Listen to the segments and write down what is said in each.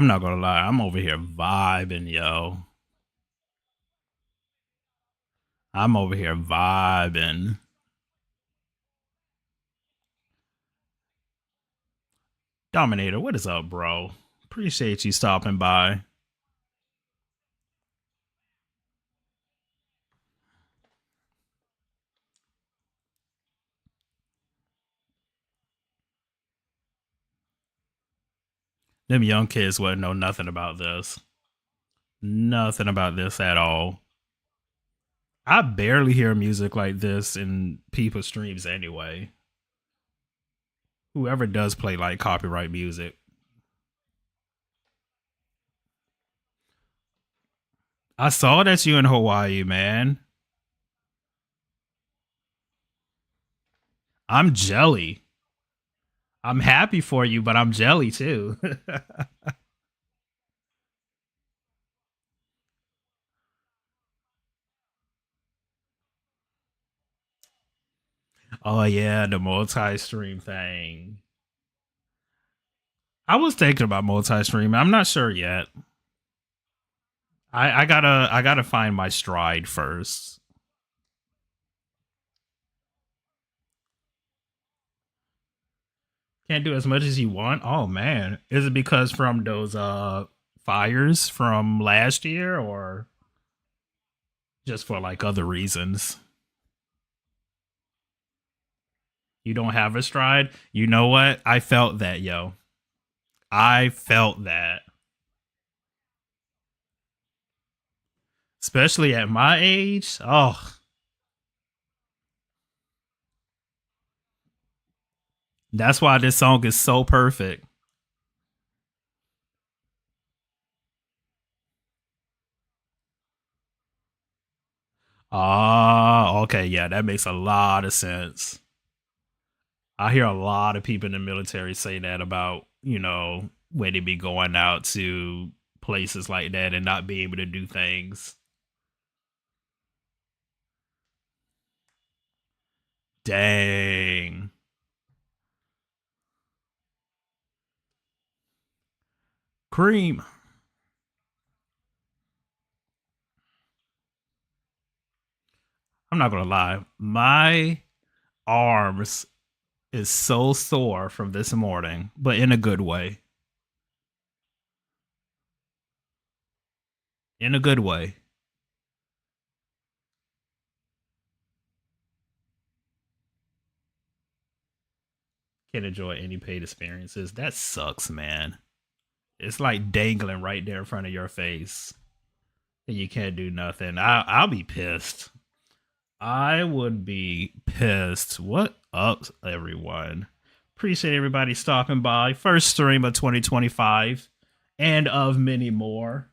I'm not gonna lie, I'm over here vibing, yo. I'm over here vibing. Dominator, what is up, bro? Appreciate you stopping by. Them young kids wouldn't know nothing about this. Nothing about this at all. I barely hear music like this in people's streams anyway. Whoever does play like copyright music. I saw that you in Hawaii, man. I'm jelly. I'm happy for you, but I'm jelly too. Oh yeah, the multi-stream thing. I was thinking about multi-stream. I'm not sure yet. I gotta find my stride first. Can't do as much as you want. Oh man, is it because from those fires from last year, or just for like other reasons? You don't have a stride. You know what? I felt that, yo. I felt that, especially at my age. Oh, that's why this song is so perfect. Ah, okay, yeah, that makes a lot of sense. I hear a lot of people in the military say that about, when they be going out to places like that and not being able to do things. Dang. Cream. I'm not gonna lie. My arms is so sore from this morning, but in a good way. In a good way. Can't enjoy any paid experiences. That sucks, man. It's like dangling right there in front of your face, and you can't do nothing. I'll be pissed. I would be pissed. What up, everyone? Appreciate everybody stopping by. First stream of 2025 and of many more.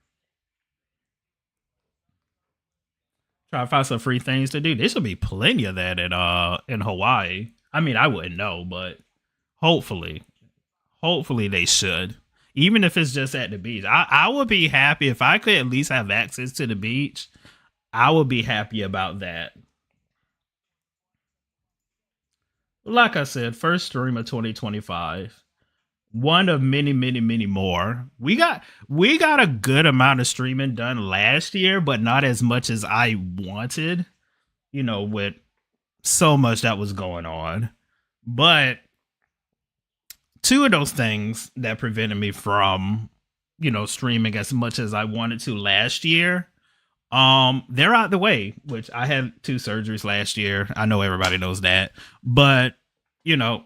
Try to find some free things to do. There should be plenty of that in Hawaii. I mean, I wouldn't know, but hopefully, hopefully they should. Even if it's just at the beach. I would be happy if I could at least have access to the beach. I would be happy about that. Like I said, first stream of 2025. One of many, many, many more. We got a good amount of streaming done last year, but not as much as I wanted, with so much that was going on. But two of those things that prevented me from, streaming as much as I wanted to last year, they're out the way, which I had two surgeries last year. I know everybody knows that. But, you know,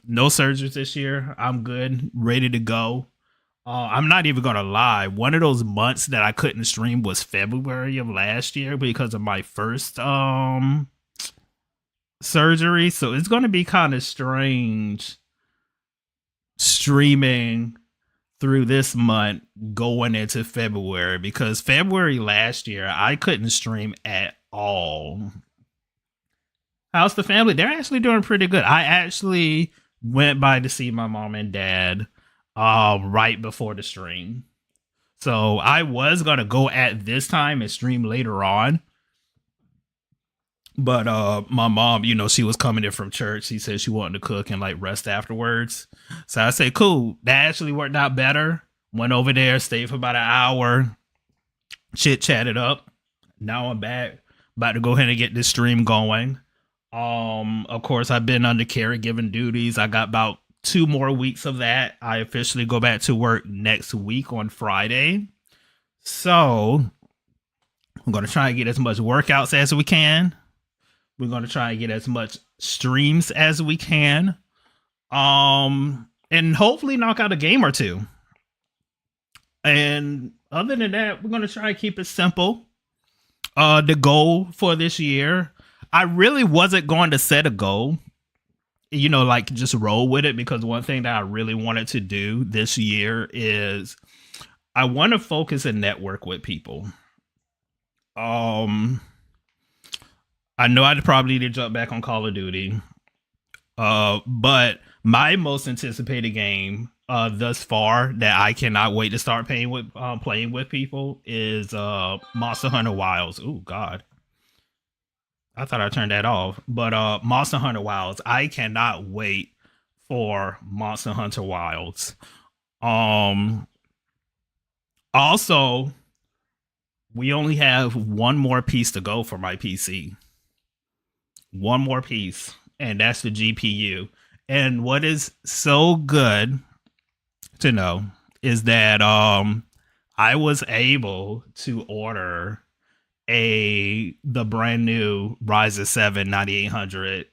no surgeries this year. I'm good, ready to go. I'm not even gonna lie. One of those months that I couldn't stream was February of last year because of my first surgery. So it's gonna be kind of strange streaming through this month going into February, because February last year I couldn't stream at all. How's the family? They're actually doing pretty good. I actually went by to see my mom and dad right before the stream. So I was gonna go at this time and stream later on, But my mom, she was coming in from church. She said she wanted to cook and like rest afterwards. So I said, cool. That actually worked out better. Went over there, stayed for about an hour, chit chatted up. Now I'm back. About to go ahead and get this stream going. Of course, I've been under caregiving duties. I got about 2 more weeks of that. I officially go back to work next week on Friday. So I'm gonna try and get as much workouts as we can. We're gonna try and get as much streams as we can. And hopefully knock out a game or two. And other than that, we're gonna try and keep it simple. The goal for this year, I really wasn't going to set a goal, like just roll with it, because one thing that I really wanted to do this year is I want to focus and network with people. Um, I know I'd probably need to jump back on Call of Duty. But my most anticipated game thus far that I cannot wait to start playing with people is Monster Hunter Wilds. Oh God, I thought I turned that off. But Monster Hunter Wilds, I cannot wait for Monster Hunter Wilds. Um, Also, we only have one more piece to go for my PC. One more piece, and that's the GPU. And what is so good to know is that I was able to order the brand new Ryzen 7 9800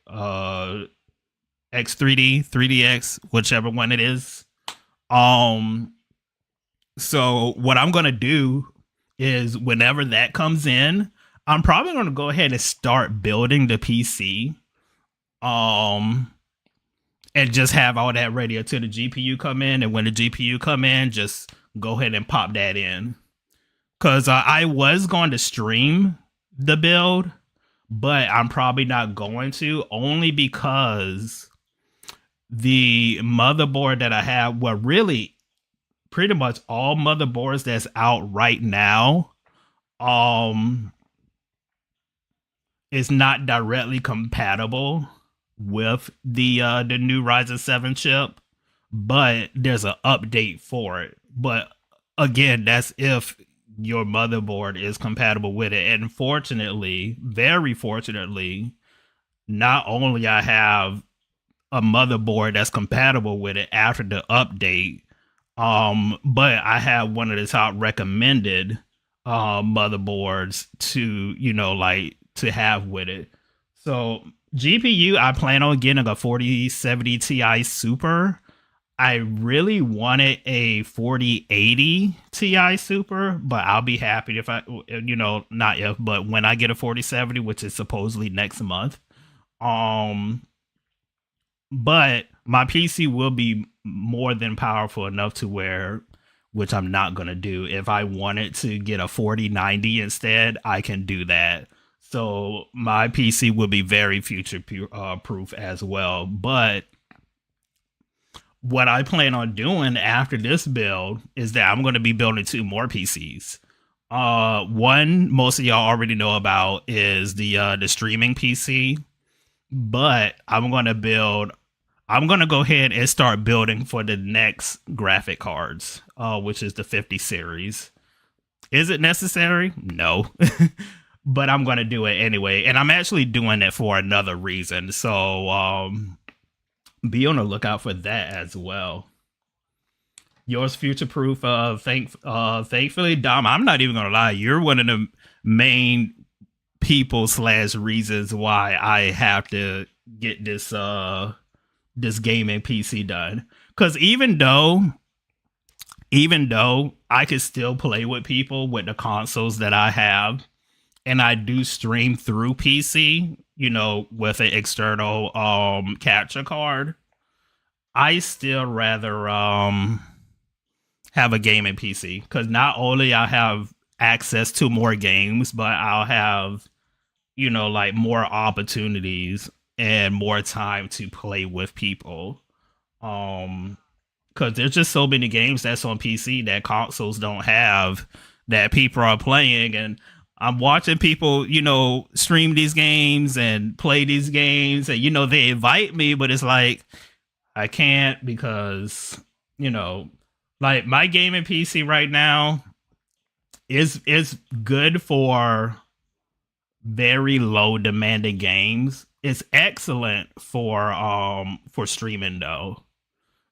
X3D 3DX, whichever one it is. Um so what I'm going to do is whenever that comes in, I'm probably going to go ahead and start building the PC. Um and just have all that ready until the GPU come in, and when the GPU come in, just go ahead and pop that in. Cuz I was going to stream the build, but I'm probably not going to, only because the motherboard that I have, well, really pretty much all motherboards that's out right now, um is not directly compatible with the new Ryzen 7 chip, but there's an update for it. But again, that's if your motherboard is compatible with it. And fortunately, very fortunately, not only I have a motherboard that's compatible with it after the update, but I have one of the top recommended motherboards to, like to have with it. So GPU, I plan on getting a 4070 Ti Super. I really wanted a 4080 Ti Super, but I'll be happy if not if, but when I get a 4070, which is supposedly next month. Um, but my PC will be more than powerful enough to where, which I'm not going to do, if I wanted to get a 4090 instead, I can do that. So my PC will be very future proof as well. But what I plan on doing after this build is that I'm going to be building two more PCs. One most of y'all already know about is the streaming PC, but I'm gonna go ahead and start building for the next graphic cards, which is the 50 series. Is it necessary? No. But I'm gonna do it anyway. And I'm actually doing it for another reason. So be on the lookout for that as well. Yours future proof, thankfully, Dom, I'm not even gonna lie, you're one of the main people slash reasons why I have to get this gaming PC done. Because even though I can still play with people with the consoles that I have, and I do stream through PC, with an external capture card, I still rather have a gaming PC, because not only I have access to more games, but I'll have like more opportunities and more time to play with people. Because there's just so many games that's on PC that consoles don't have, that people are playing. And I'm watching people, stream these games and play these games, and they invite me, but it's like I can't because you know, like my gaming PC right now is good for very low demanding games. It's excellent for streaming though.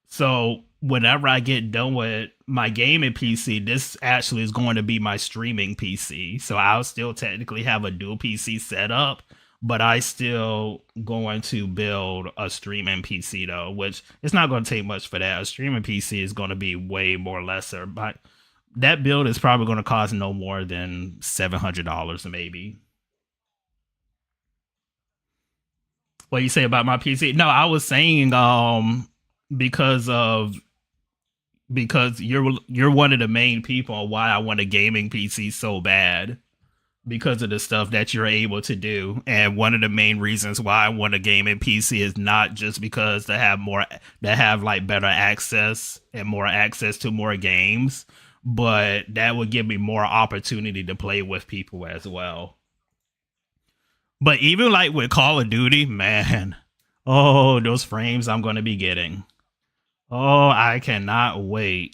So whenever I get done with my gaming PC, this actually is going to be my streaming PC. So I'll still technically have a dual PC setup, but I still going to build a streaming PC though, which it's not going to take much for that. A streaming PC is going to be way more lesser, but that build is probably going to cost no more than $700 maybe. What you say about my PC? No, I was saying because of because you're one of the main people on why I want a gaming PC so bad because of the stuff that you're able to do. And one of the main reasons why I want a gaming PC is not just because to have like better access and more access to more games, but that would give me more opportunity to play with people as well. But even like with Call of Duty, man, oh, those frames I'm going to be getting. Oh, I cannot wait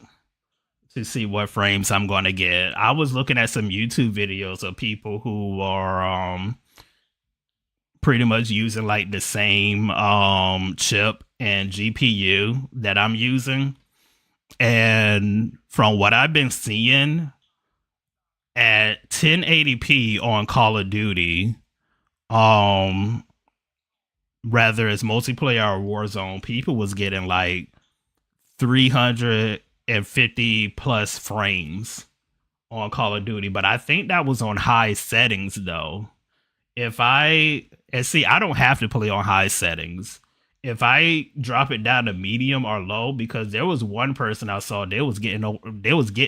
to see what frames I'm going to get. I was looking at some YouTube videos of people who are pretty much using like the same chip and GPU that I'm using. And from what I've been seeing at 1080p on Call of Duty, um rather as multiplayer or Warzone, people was getting like 350 plus frames on Call of Duty, but I think that was on high settings though. If I and see, I don't have to play on high settings. If I drop it down to medium or low, because there was one person I saw they was getting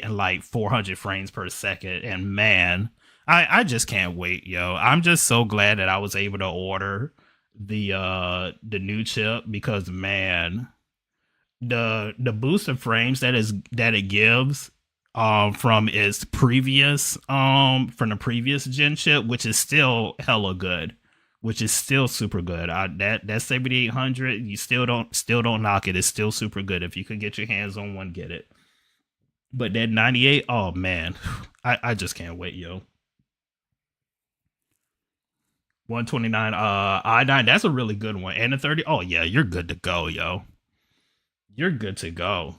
like 400 frames per second, and man, I just can't wait, yo. I'm just so glad that I was able to order the new chip because man, the boost of frames that it gives from its previous from the previous gen chip, which is still hella good, which is still super good. That 7800, you still don't knock it. It's still super good. If you could get your hands on one, get it. But that 98, oh man, I just can't wait, yo. 129 I9, that's a really good one. And the 30, oh yeah, you're good to go, yo. You're good to go.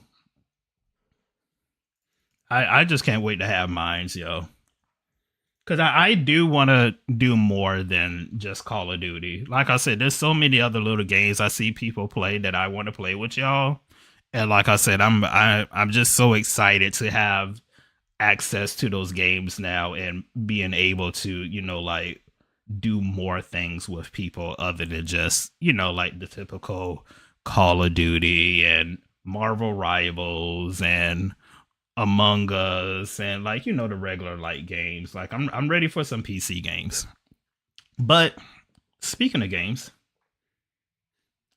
I just can't wait to have mines, yo. Because I do want to do more than just Call of Duty. Like I said, there's so many other little games I see people play that I want to play with y'all. And like I said, I'm just so excited to have access to those games now and being able to, like do more things with people other than just, like the typical Call of Duty and Marvel Rivals and Among Us and like the regular like games. Like I'm ready for some PC games. But speaking of games,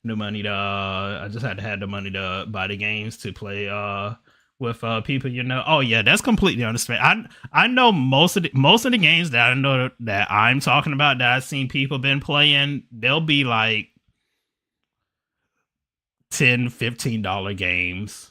no money to I just had to have the money to buy the games to play with people, Oh yeah, that's completely understand. I know most of the games that I know that I'm talking about that I've seen people been playing, they'll be like 10, $15 games.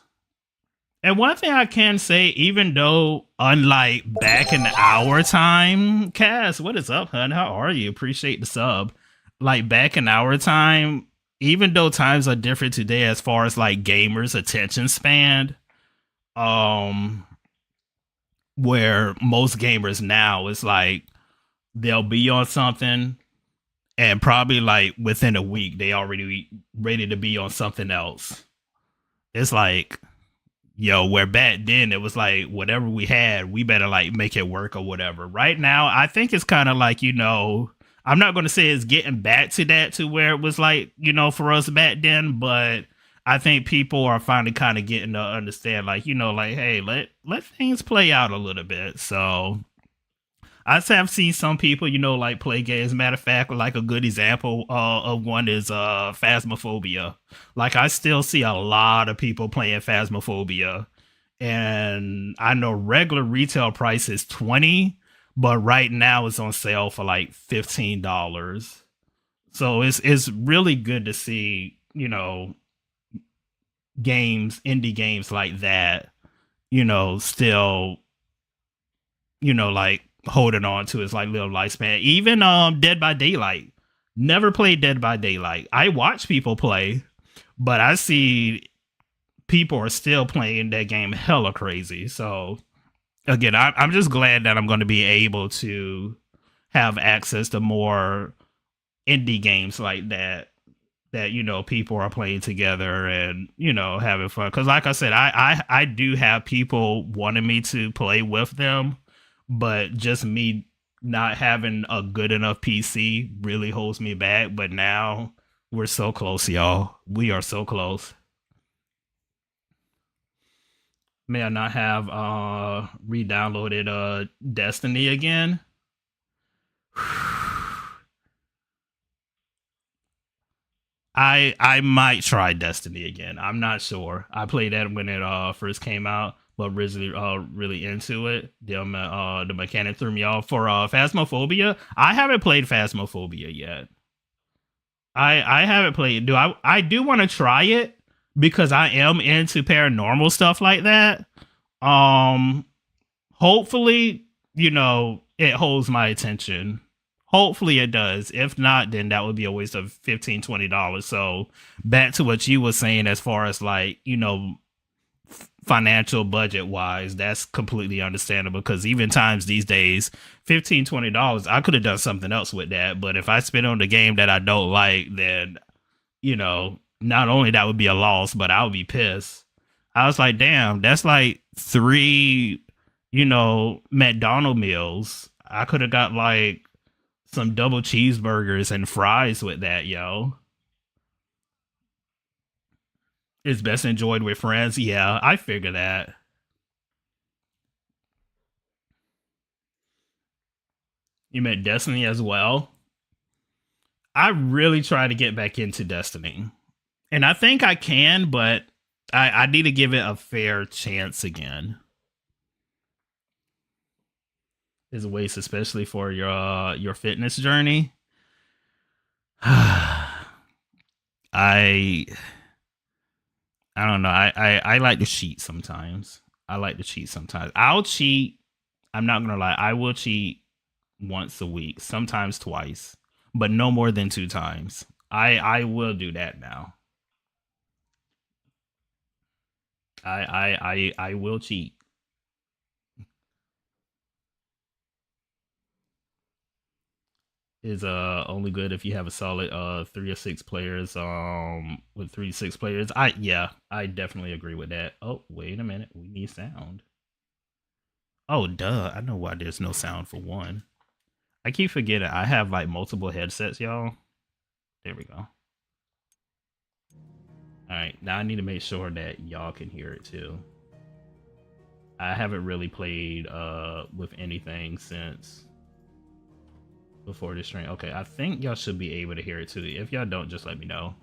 And one thing I can say, even though unlike back in our time, Cass, what is up, hun? How are you? Appreciate the sub. Like back in our time, even though times are different today as far as like gamers' attention span, um, where most gamers now is like they'll be on something and probably like within a week they already ready to be on something else. It's like, yo, where back then it was like whatever we had, we better like make it work or whatever. Right now, I think it's kind of like, I'm not going to say it's getting back to that to where it was like, for us back then, but I think people are finally kind of getting to understand like, like, hey, let things play out a little bit. So I have seen some people, like play games. Matter of fact, like a good example of one is Phasmophobia. Like I still see a lot of people playing Phasmophobia, and I know regular retail price is 20, but right now it's on sale for like $15. So it's really good to see, games, indie games like that, still, like holding on to its like little lifespan. Even Dead by Daylight. Never played Dead by Daylight. I watch people play, but I see people are still playing that game hella crazy. So again, I'm just glad that I'm going to be able to have access to more indie games like that people are playing together and having fun. Because like I said, I do have people wanting me to play with them, but just me not having a good enough PC really holds me back. But now we're so close, y'all. We are so close. May I not have re-downloaded Destiny again? I might try Destiny again. I'm not sure. I played that when it first came out, but originally really into it. The mechanic threw me off. For Phasmophobia, I haven't played Phasmophobia yet. I haven't played. I do want to try it because I am into paranormal stuff like that. Um, Hopefully, it holds my attention. Hopefully it does. If not, then that would be a waste of $15-20. So back to what you were saying as far as like, financial budget wise, that's completely understandable because even times these days, $15-20, I could have done something else with that. But if I spend on the game that I don't like, then, not only that would be a loss, but I would be pissed. I was like, damn, that's like three, McDonald meals. I could have got like some double cheeseburgers and fries with that, yo. It's best enjoyed with friends. Yeah, I figure that. You meant Destiny as well. I really try to get back into Destiny. And I think I can, but I need to give it a fair chance again. Is a waste, especially for your fitness journey. I I don't know. I like to cheat sometimes. I like to cheat sometimes. I'll cheat. I'm not gonna lie. I will cheat once a week, sometimes twice, but no more than two times. I will do that now. I will cheat. Is only good if you have a solid 3 or 6 players. With 3 to 6 players, I definitely agree with that. Oh wait a minute, we need sound. Oh duh, I know why there's no sound for one. I keep forgetting I have like multiple headsets, y'all. There we go. All right, now I need to make sure that y'all can hear it too. I haven't really played with anything since before this stream. Okay, I think y'all should be able to hear it too. If y'all don't, just let me know.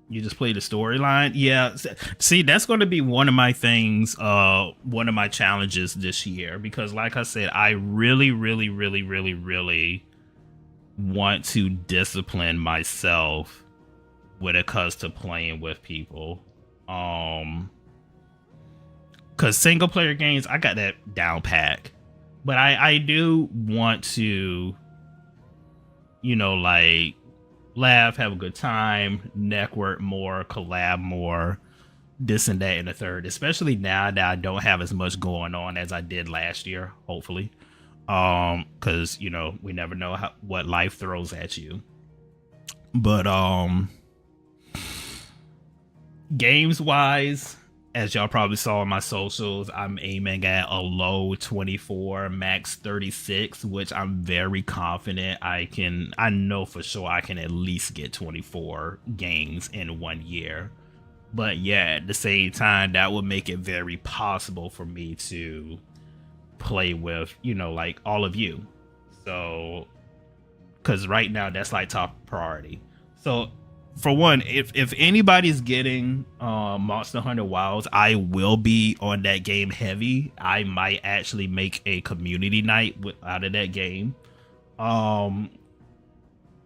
You just play the storyline. Yeah, see, that's going to be one of my things, one of my challenges this year, because like I said, I really really really really really want to discipline myself when it comes to playing with people. Because single player games, I got that down pack, but I do want to, like laugh, have a good time, network more, collab more, this and that and the third. Especially now that I don't have as much going on as I did last year. Hopefully, because we never know what life throws at you. But games wise, as y'all probably saw on my socials, I'm aiming at a low 24, max 36, which I'm very confident I know for sure I can at least get 24 games in 1 year. But yeah, at the same time, that would make it very possible for me to play with, like all of you. So, because right now that's like top priority. So For one, if anybody's getting Monster Hunter Wilds, I will be on that game heavy. I might actually make a community night out of that game. Um,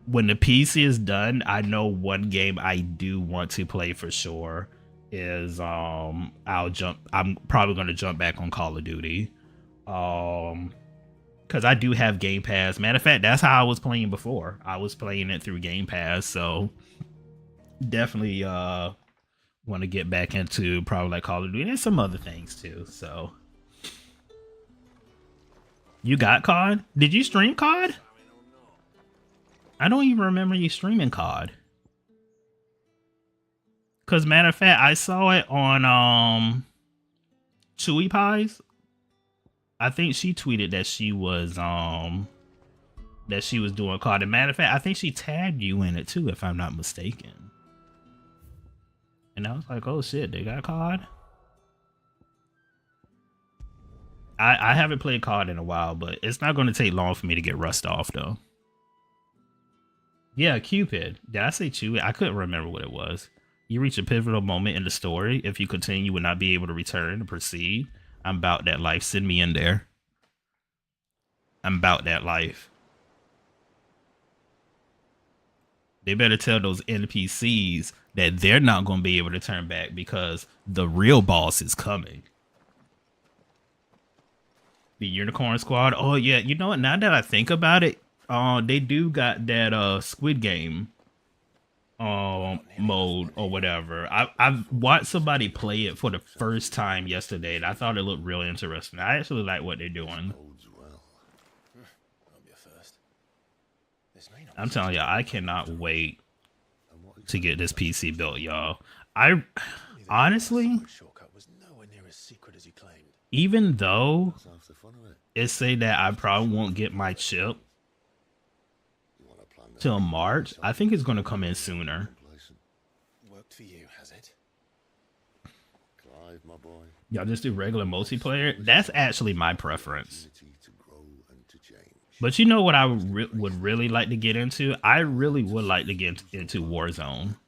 when the PC is done, I know one game I do want to play for sure is I'm probably gonna jump back on Call of Duty. Um because I do have Game Pass. Matter of fact, that's how I was playing before. I was playing it through Game Pass, so definitely want to get back into probably like Call of Duty and some other things too. So you got COD? Did you stream COD? I don't even remember you streaming COD. Cause matter of fact, I saw it on Chewy Pies. I think she tweeted that she was doing COD. And matter of fact, I think she tagged you in it too, if I'm not mistaken. And I was like, oh shit, they got COD. I haven't played COD in a while, but it's not going to take long for me to get rust off though. Yeah, Cupid. Did I say Chewy? I couldn't remember what it was. You reach a pivotal moment in the story. If you continue, you will not be able to return or proceed. I'm about that life. Send me in there. I'm about that life. They better tell those NPCs that they're not going to be able to turn back because the real boss is coming. The Unicorn Squad. Oh yeah, you know what? Now that I think about it, they do got that Squid Game mode or whatever. I've watched somebody play it for the first time yesterday, and I thought it looked really interesting. I actually like what they're doing. I'm telling you, I cannot wait to get this PC built, y'all. I honestly, even though it say that I probably won't get my chip till March, I think it's going to come in sooner. Worked for you, has it? Clive, my boy. Y'all just do regular multiplayer? That's actually my preference. But you know what I would really like to get into? I really would like to get into Warzone.